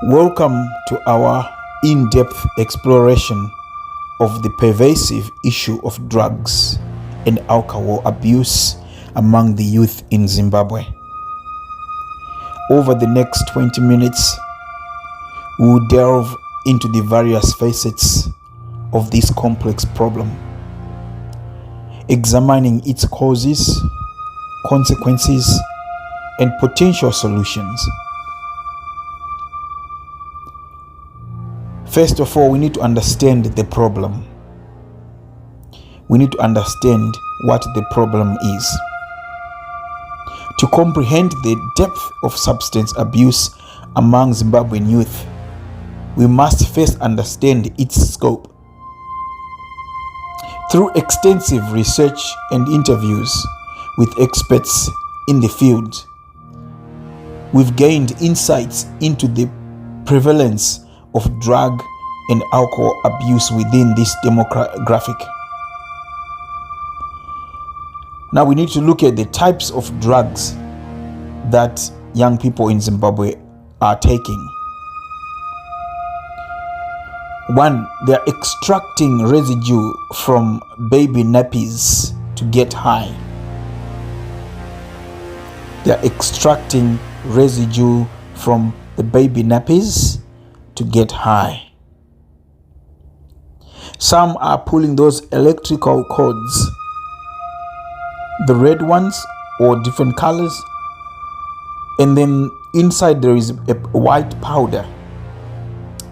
Welcome to our in-depth exploration of the pervasive issue of drugs and alcohol abuse among the youth in Zimbabwe. Over the next 20 minutes, we will delve into the various facets of this complex problem, examining its causes, consequences, and potential solutions. First of all, we need to understand the problem. We need to understand what the problem is. To comprehend the depth of substance abuse among Zimbabwean youth, we must first understand its scope. Through extensive research and interviews with experts in the field, we've gained insights into the prevalence of drug and alcohol abuse within this demographic. Now we need to look at the types of drugs that young people in Zimbabwe are taking. One, they're extracting residue from baby nappies to get high. They're extracting residue from the baby nappies to get high. Some are pulling those electrical cords, the red ones or different colors, and then inside there is a white powder,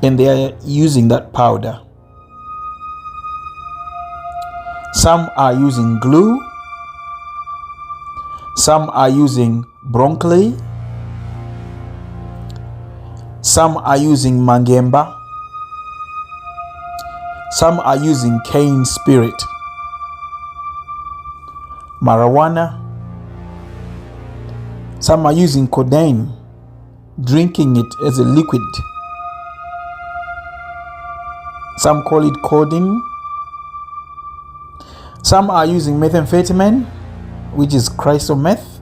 and they are using that powder. Some are using glue, some are using broccoli, some are using mangemba, some are using cane spirit, marijuana, some are using codeine, drinking it as a liquid. Some call it codeine. Some are using methamphetamine, which is crystal meth.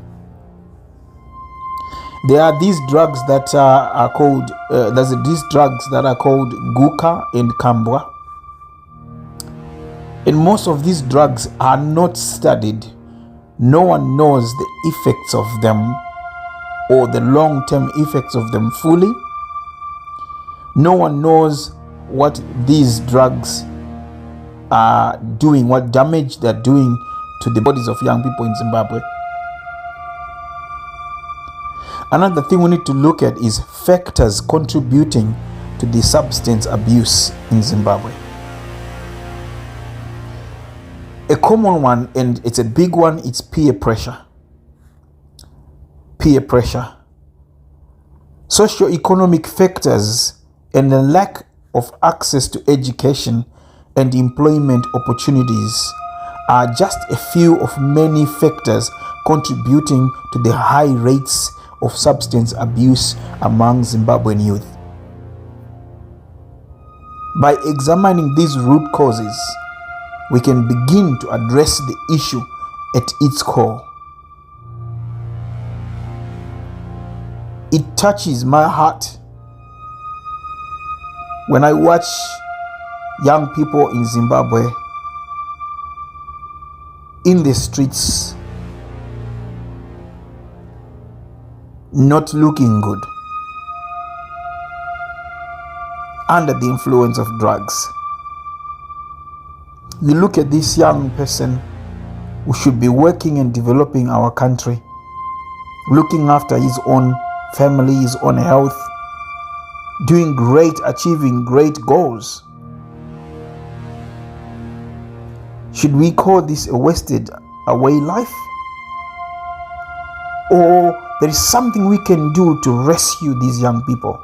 There are these drugs that are called guka and kambwa, and most of these drugs are not studied. No one knows the effects of them or the long-term effects of them fully. No one knows what these drugs are doing, what damage they're doing to the bodies of young people in Zimbabwe. Another thing we need to look at is factors contributing to the substance abuse in Zimbabwe. A common one, and it's a big one, it's peer pressure. Peer pressure. Socio-economic factors and the lack of access to education and employment opportunities are just a few of many factors contributing to the high rates of substance abuse among Zimbabwean youth. By examining these root causes, we can begin to address the issue at its core. It touches my heart when I watch young people in Zimbabwe in the streets not looking good, under the influence of drugs. You look at this young person who should be working and developing our country, looking after his own family, his own health, doing great, achieving great goals. Should we call this a wasted away life? Or there is something we can do to rescue these young people?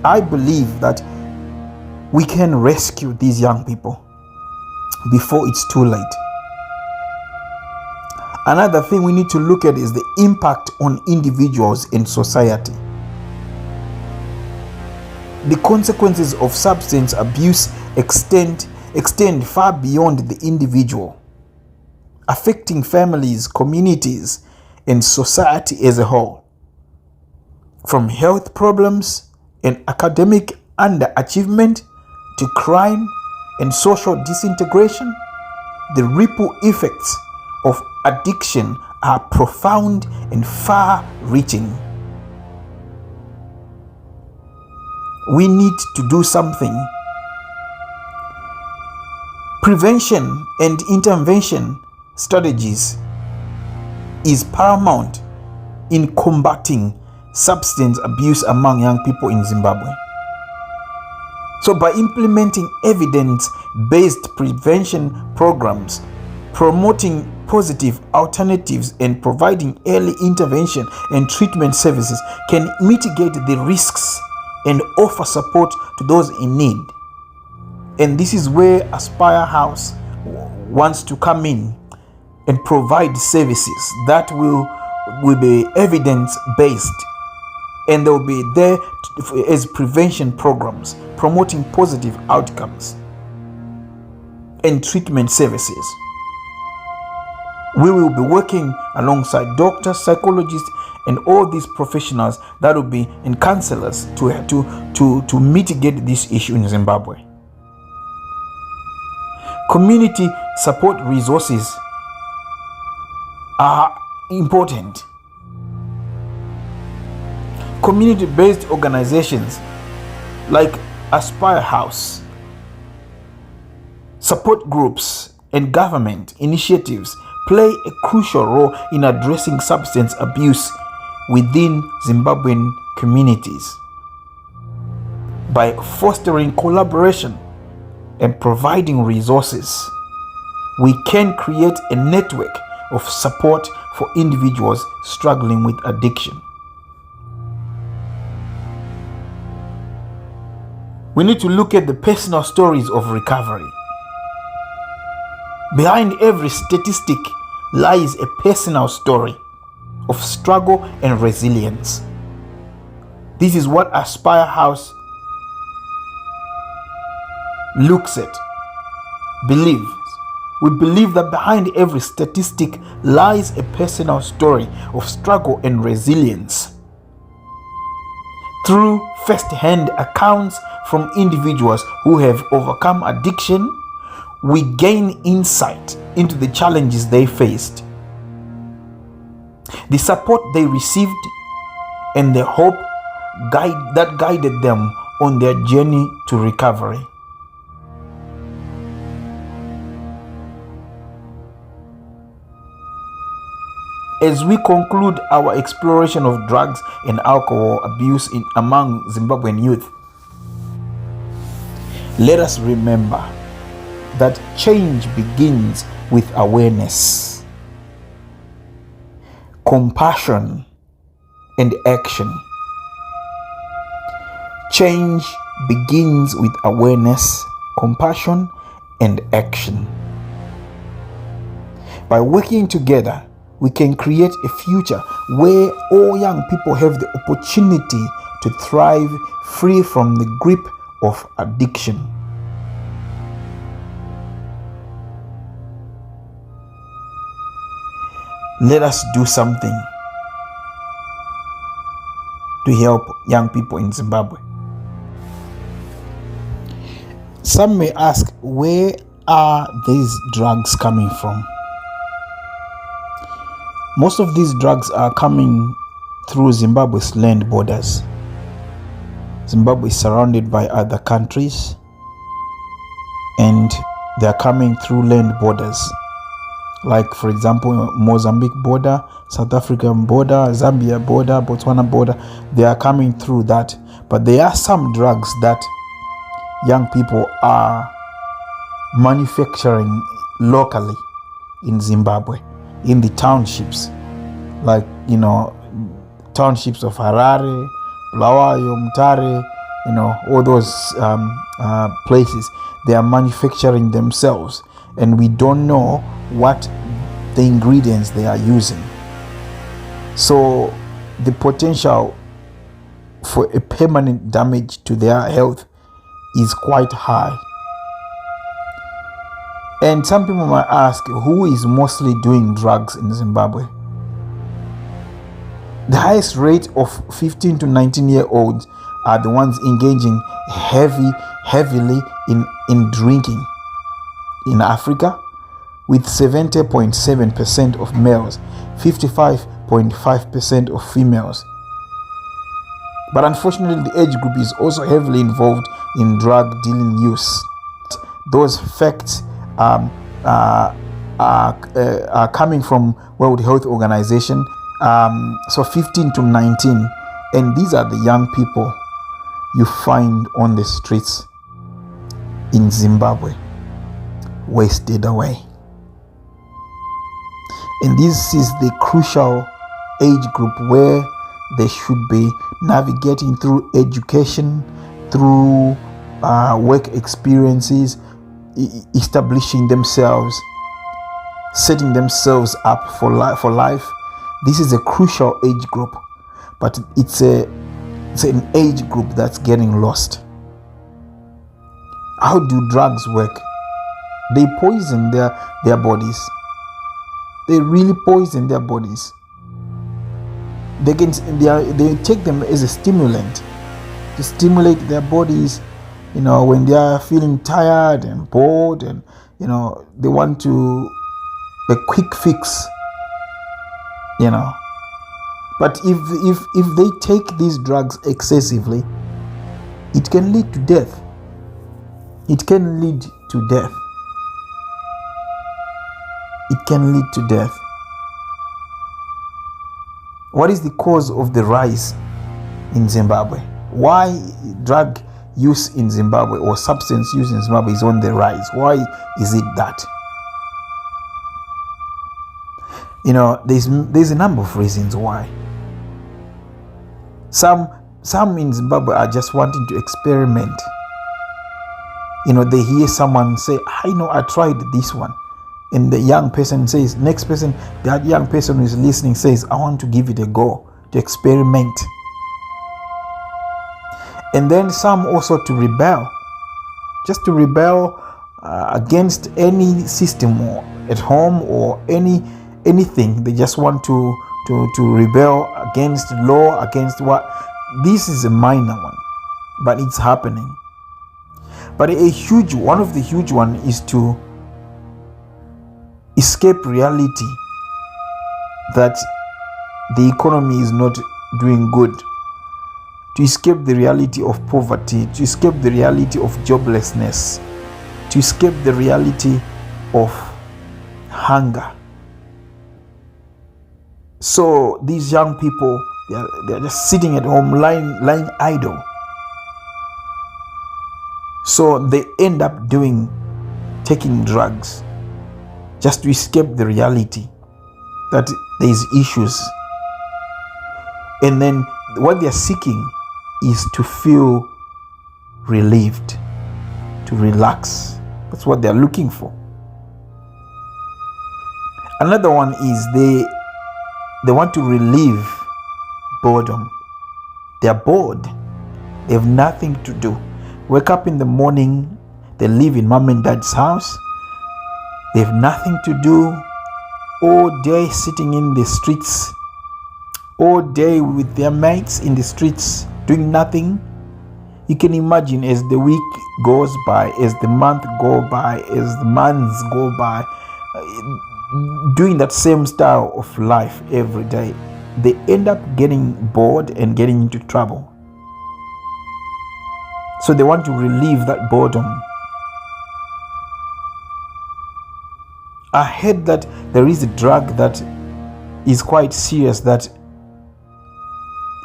I believe that we can rescue these young people before it's too late. Another thing we need to look at is the impact on individuals in society. The consequences of substance abuse extend far beyond the individual, affecting families, communities, and society as a whole. from health problems and academic underachievement to crime and social disintegration, the ripple effects of addiction are profound and far-reaching. We need to do something. Prevention and intervention strategies is paramount in combating substance abuse among young people in Zimbabwe. So by implementing evidence-based prevention programs, promoting positive alternatives, and providing early intervention and treatment services can mitigate the risks and offer support to those in need. And this is where Aspire House wants to come in and provide services that will be evidence-based, and they will be there as prevention programs, promoting positive outcomes and treatment services. We will be working alongside doctors, psychologists, and all these professionals that will be and counselors to mitigate this issue in Zimbabwe. Community support resources are important. Community-based organizations like Aspire House, support groups, and government initiatives play a crucial role in addressing substance abuse within Zimbabwean communities. By fostering collaboration and providing resources, we can create a network of support for individuals struggling with addiction. We need to look at the personal stories of recovery. Behind every statistic lies a personal story of struggle and resilience. This is what Aspire House looks at, believes. We believe that behind every statistic lies a personal story of struggle and resilience. Through first-hand accounts from individuals who have overcome addiction, we gain insight into the challenges they faced, the support they received, and the hope that guided them on their journey to recovery. As we conclude our exploration of drugs and alcohol abuse among Zimbabwean youth, let us remember that change begins with awareness, compassion, and action. Change begins with awareness, compassion, and action. By working together, we can create a future where all young people have the opportunity to thrive free from the grip of addiction. Let us do something to help young people in Zimbabwe. Some may ask, where are these drugs coming from? Most of these drugs are coming through Zimbabwe's land borders. Zimbabwe is surrounded by other countries, and they are coming through land borders. Like, for example, Mozambique border, South African border, Zambia border, Botswana border. They are coming through that. But there are some drugs that young people are manufacturing locally in Zimbabwe, in the townships, like, townships of Harare, Bulawayo, Mutare, all those places. They are manufacturing themselves, and we don't know what the ingredients they are using. So the potential for a permanent damage to their health is quite high. And some people might ask, who is mostly doing drugs in Zimbabwe? The highest rate of 15 to 19-year-olds are the ones engaging heavily in drinking in Africa, with 70.7% of males, 55.5% of females. But unfortunately, the age group is also heavily involved in drug dealing use. Those facts are coming from World Health Organization. So 15 to 19, and these are the young people you find on the streets in Zimbabwe, wasted away. And this is the crucial age group where they should be navigating through education, through work experiences, establishing themselves, setting themselves up for life. This is a crucial age group, but it's an age group that's getting lost. How do drugs work? They poison their bodies. They really poison their bodies. They take them as a stimulant to stimulate their bodies. When they are feeling tired and bored, and they want a quick fix. But if they take these drugs excessively, it can lead to death. It can lead to death. It can lead to death. What is the cause of the rise in Zimbabwe? Why drug use in Zimbabwe or substance use in Zimbabwe is on the rise? Why is it that? There's a number of reasons why. Some in Zimbabwe are just wanting to experiment. They hear someone say, I tried this one. And the young person says, that young person who is listening says, I want to give it a go, to experiment. And then some also to rebel, just to rebel against any system or at home or anything. They just want to rebel against law, against what. This is a minor one, but it's happening. But one of the huge one is to escape reality that the economy is not doing good, to escape the reality of poverty, to escape the reality of joblessness, to escape the reality of hunger. So these young people, they're just sitting at home, lying idle. So they end up taking drugs just to escape the reality that there is issues. And then what they're seeking is to feel relieved, to relax. That's what they're looking for. Another one is they want to relieve boredom. They're bored. They have nothing to do. Wake up in the morning, they live in mom and dad's house. They have nothing to do. All day sitting in the streets. All day with their mates in the streets, doing nothing. You can imagine as the week goes by, as the month go by, as the months go by, doing that same style of life every day, they end up getting bored and getting into trouble. So they want to relieve that boredom. I heard that there is a drug that is quite serious, that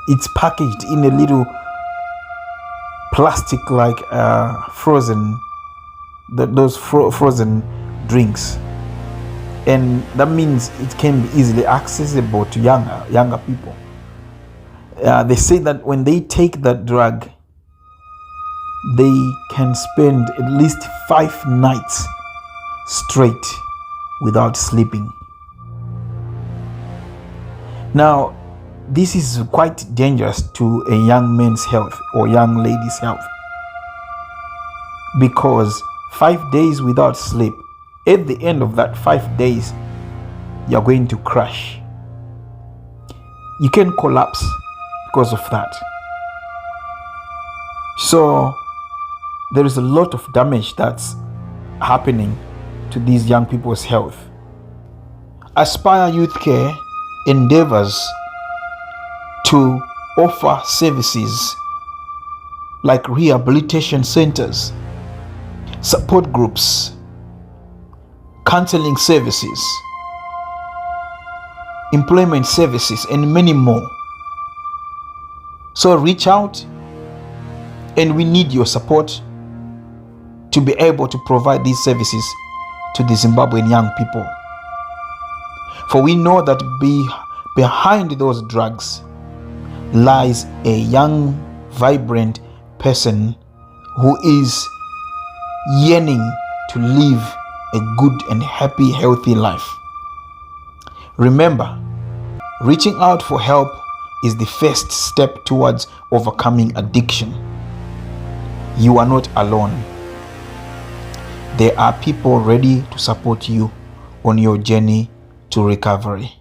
it's packaged in a little plastic like frozen drinks, and that means it can be easily accessible to younger people. They say that when they take that drug, they can spend at least 5 nights straight without sleeping. Now, this is quite dangerous to a young man's health or young lady's health, because 5 days without sleep, at the end of that 5 days, you're going to crash. you can collapse because of that. So there is a lot of damage that's happening to these young people's health. Aspire Youth Care endeavors to offer services like rehabilitation centers, support groups, counseling services, employment services, and many more. So reach out, and we need your support to be able to provide these services to the Zimbabwean young people. For we know that behind those drugs lies a young, vibrant person who is yearning to live a good and happy, healthy life. Remember, reaching out for help is the first step towards overcoming addiction. You are not alone. There are people ready to support you on your journey to recovery.